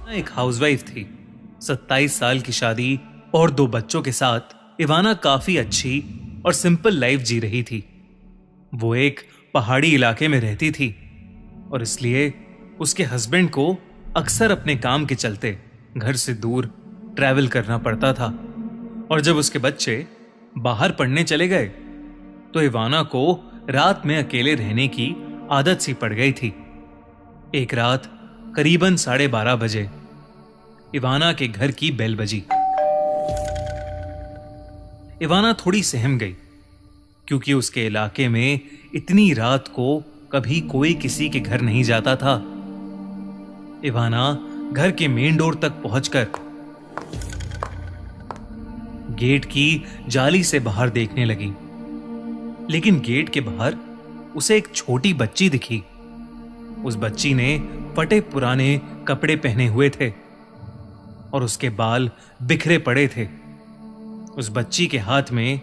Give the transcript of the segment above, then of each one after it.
एक हाउसवाइफ थी। 27 साल की शादी और 2 बच्चों के साथ इवाना काफी अच्छी और सिंपल लाइफ जी रही थी। वो एक पहाड़ी इलाके में रहती थी और इसलिए उसके हस्बैंड को अक्सर अपने काम के चलते घर से दूर ट्रैवल करना पड़ता था। और जब उसके बच्चे बाहर पढ़ने चले गए तो इवाना को रात में अकेले रहने की आदत सी पड़ गई थी। एक रात करीबन 12:30 बजे इवाना के घर की बेल बजी। इवाना थोड़ी सहम गई क्योंकि उसके इलाके में इतनी रात को कभी कोई किसी के घर नहीं जाता था। इवाना घर के मेन डोर तक पहुंचकर गेट की जाली से बाहर देखने लगी, लेकिन गेट के बाहर उसे एक छोटी बच्ची दिखी। उस बच्ची ने फटे पुराने कपड़े पहने हुए थे और उसके बाल बिखरे पड़े थे। उस बच्ची के हाथ में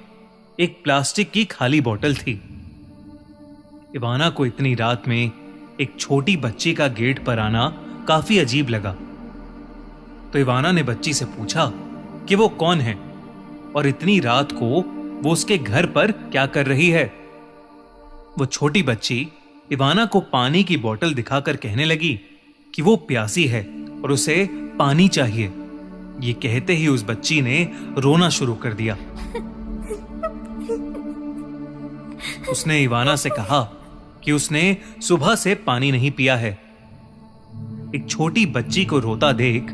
एक प्लास्टिक की खाली बोतल थी। इवाना को इतनी रात में एक छोटी बच्ची का गेट पर आना काफी अजीब लगा, तो इवाना ने बच्ची से पूछा कि वो कौन है और इतनी रात को वो उसके घर पर क्या कर रही है। वो छोटी बच्ची इवाना को पानी की बोतल दिखाकर कहने लगी कि वो प्यासी है और उसे पानी चाहिए। ये कहते ही उस बच्ची ने रोना शुरू कर दिया। उसने इवाना से कहा कि उसने सुबह से पानी नहीं पिया है। एक छोटी बच्ची को रोता देख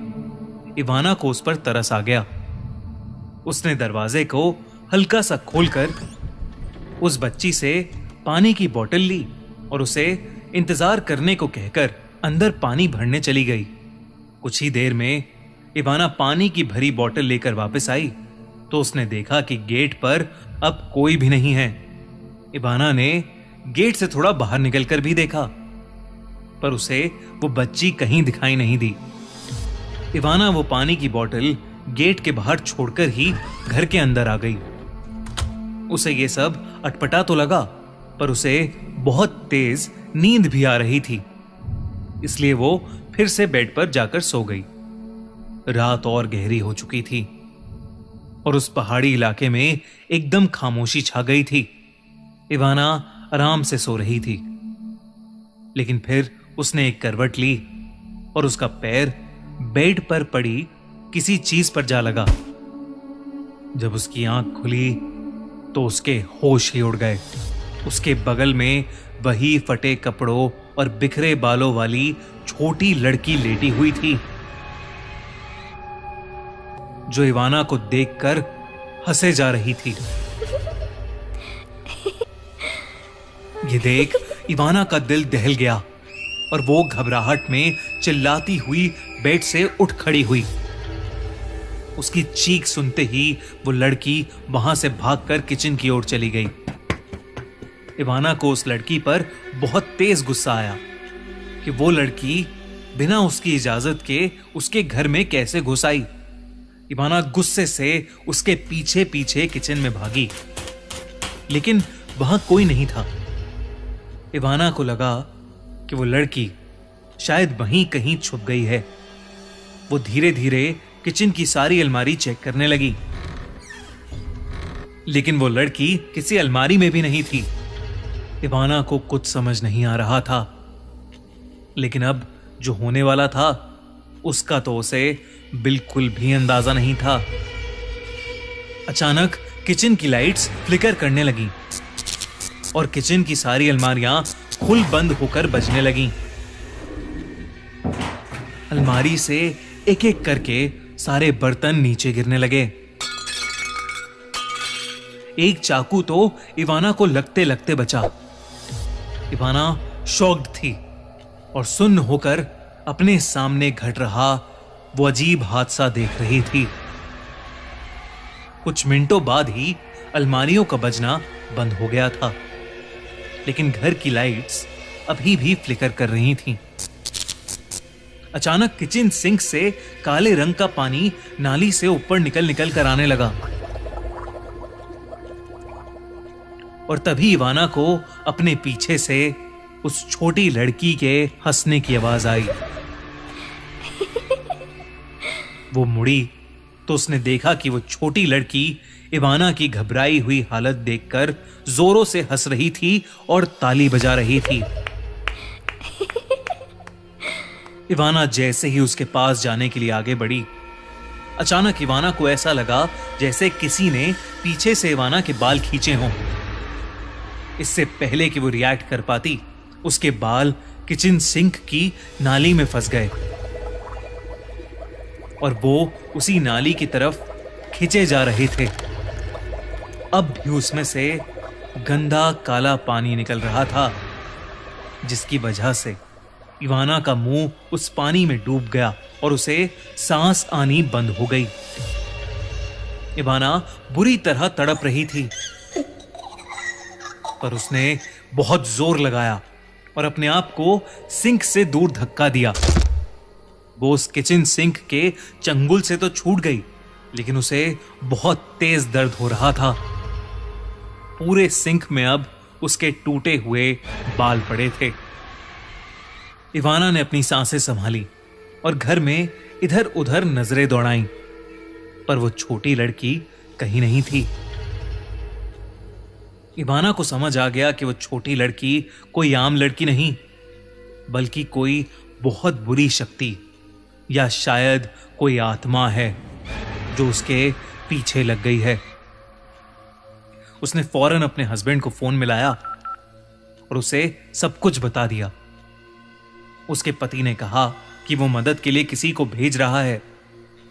इवाना को उस पर तरस आ गया। उसने दरवाजे को हल्का सा खोलकर उस बच्ची से पानी की बोतल ली और उसे इंतजार करने को कहकर अंदर पानी भरने चली गई। कुछ ही देर में इवाना पानी की भरी बोतल लेकर वापस आई तो उसने देखा कि गेट पर अब कोई भी नहीं है। इवाना ने गेट से थोड़ा बाहर निकलकर भी देखा, पर उसे वो बच्ची कहीं दिखाई नहीं दी। इवाना वो पानी की बोतल गेट के बाहर छोड़कर ही घर के अंदर आ गई। उसे ये सब अटपटा तो लगा, पर उसे बहुत तेज नींद भी आ रही थी, इसलिए वो फिर से बेड पर जाकर सो गई। रात और गहरी हो चुकी थी और उस पहाड़ी इलाके में एकदम खामोशी छा गई थी। इवाना आराम से सो रही थी, लेकिन फिर उसने एक करवट ली और उसका पैर बेड पर पड़ी किसी चीज पर जा लगा। जब उसकी आंख खुली तो उसके होश ही उड़ गए। उसके बगल में वही फटे कपड़ों और बिखरे बालों वाली छोटी लड़की लेटी हुई थी, जो इवाना को देखकर हंसे जा रही थी। ये देख इवाना का दिल दहल गया और वो घबराहट में चिल्लाती हुई बेड से उठ खड़ी हुई। उसकी चीख सुनते ही वो लड़की वहां से भागकर किचन की ओर चली गई। इवाना को उस लड़की पर बहुत तेज गुस्सा आया कि वो लड़की बिना उसकी इजाजत के उसके घर में कैसे घुस आई। इवाना गुस्से से उसके पीछे पीछे किचन में भागी, लेकिन वहां कोई नहीं था। इवाना को लगा कि वो लड़की शायद वहीं कहीं छुप गई है। वो धीरे धीरे किचन की सारी अलमारी चेक करने लगी, लेकिन वो लड़की किसी अलमारी में भी नहीं थी। इवाना को कुछ समझ नहीं आ रहा था, लेकिन अब जो होने वाला था उसका तो उसे बिल्कुल भी अंदाजा नहीं था। अचानक किचन की लाइट्स फ्लिकर करने लगी और किचन की सारी अलमारियां खुल बंद होकर बजने लगीं। अलमारी से एक एक करके सारे बर्तन नीचे गिरने लगे। एक चाकू तो इवाना को लगते लगते बचा। इवाना शॉक्ड थी और सुन्न होकर अपने सामने घट रहा वो अजीब हादसा देख रही थी। कुछ मिनटों बाद ही अलमारियों का बजना बंद हो गया था, लेकिन घर की लाइट्स अभी भी फ्लिकर कर रही थीं। अचानक किचन सिंक से काले रंग का पानी नाली से ऊपर निकल निकल कर आने लगा और तभी इवाना को अपने पीछे से उस छोटी लड़की के हंसने की आवाज आई। वो मुड़ी तो उसने देखा कि वो छोटी लड़की इवाना की घबराई हुई हालत देखकर जोरों से हंस रही थी और ताली बजा रही थी। इवाना जैसे ही उसके पास जाने के लिए आगे बढ़ी, अचानक इवाना को ऐसा लगा जैसे किसी ने पीछे से इवाना के बाल खींचे हों। इससे पहले कि वो रिएक्ट कर पाती, उसके बाल किचन सिंक की नाली में फंस गए और वो उसी नाली की तरफ खींचे जा रहे थे। अब भी उसमें से गंदा काला पानी निकल रहा था, जिसकी वजह से इवाना का मुंह उस पानी में डूब गया और उसे सांस आनी बंद हो गई। इवाना बुरी तरह तड़प रही थी, पर उसने बहुत जोर लगाया और अपने आप को सिंक से दूर धक्का दिया। वो उस किचन सिंक के चंगुल से तो छूट गई, लेकिन उसे बहुत तेज दर्द हो रहा था। पूरे सिंक में अब उसके टूटे हुए बाल पड़े थे। इवाना ने अपनी सांसें संभाली और घर में इधर उधर नजरें दौड़ाईं, पर वो छोटी लड़की कहीं नहीं थी। इवाना को समझ आ गया कि वो छोटी लड़की कोई आम लड़की नहीं, बल्कि कोई बहुत बुरी शक्ति या शायद कोई आत्मा है जो उसके पीछे लग गई है। उसने फौरन अपने हस्बैंड को फोन मिलाया और उसे सब कुछ बता दिया। उसके पति ने कहा कि वो मदद के लिए किसी को भेज रहा है,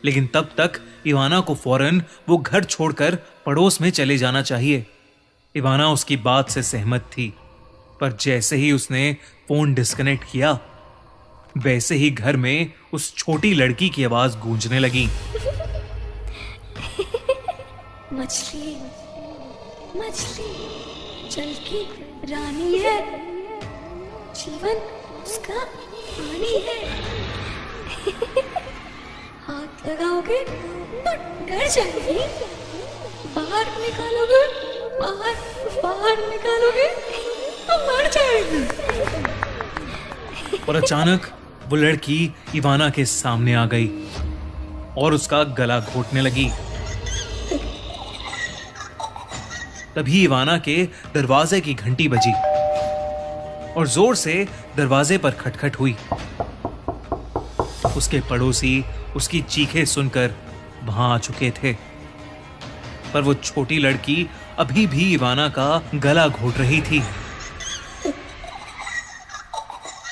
लेकिन तब तक इवाना को फौरन वो घर छोड़कर पड़ोस में चले जाना चाहिए। इवाना उसकी बात से सहमत थी, पर जैसे ही उसने फोन डिस्कनेक्ट किया, वैसे ही घर में उस छोटी लड़की की आवाज गूंजने लगी। मछली मछली जल की रानी है, जीवन उसका पानी है। हाथ लगाओगे तो डर जाएगी, बाहर निकालोगे बाहर निकालोगे तो मर जाएगी। और अचानक वो लड़की इवाना के सामने आ गई और उसका गला घोटने लगी। तभी इवाना के दरवाजे की घंटी बजी और जोर से दरवाजे पर खटखट हुई। उसके पड़ोसी उसकी चीखें सुनकर वहां आ चुके थे, पर वो छोटी लड़की अभी भी इवाना का गला घोट रही थी।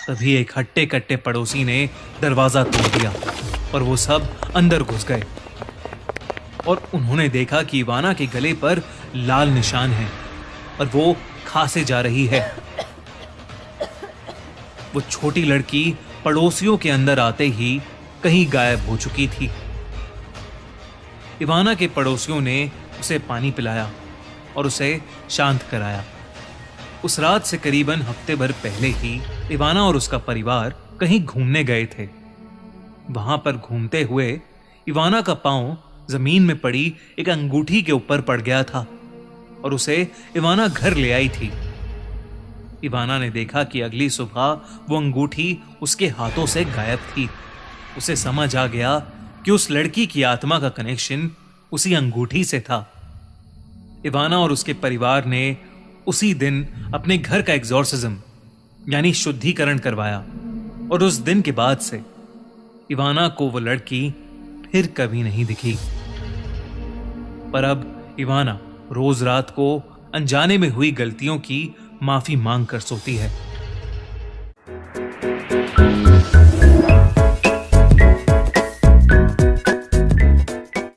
तभी एक हट्टे कट्टे पड़ोसी ने दरवाजा तोड़ दिया और वो सब अंदर घुस गए और उन्होंने देखा कि इवाना के गले पर लाल निशान है और वो खांसे जा रही है। वो छोटी लड़की पड़ोसियों के अंदर आते ही कहीं गायब हो चुकी थी। इवाना के पड़ोसियों ने उसे पानी पिलाया और उसे शांत कराया। उस रात से करीबन हफ्ते भर पहले ही इवाना और उसका परिवार कहीं घूमने गए थे। वहां पर घूमते हुए इवाना का पांव जमीन में पड़ी एक अंगूठी के ऊपर पड़ गया था और उसे इवाना घर ले आई थी। इवाना ने देखा कि अगली सुबह वो अंगूठी उसके हाथों से गायब थी। उसे समझ आ गया कि उस लड़की की आत्मा का कनेक्शन उसी अंगूठी से था। इवाना और उसके परिवार ने उसी दिन अपने घर का एग्जॉर्सिज्म यानी शुद्धिकरण करवाया और उस दिन के बाद से इवाना को वो लड़की फिर कभी नहीं दिखी। पर अब इवाना रोज रात को अनजाने में हुई गलतियों की माफी मांग कर सोती है।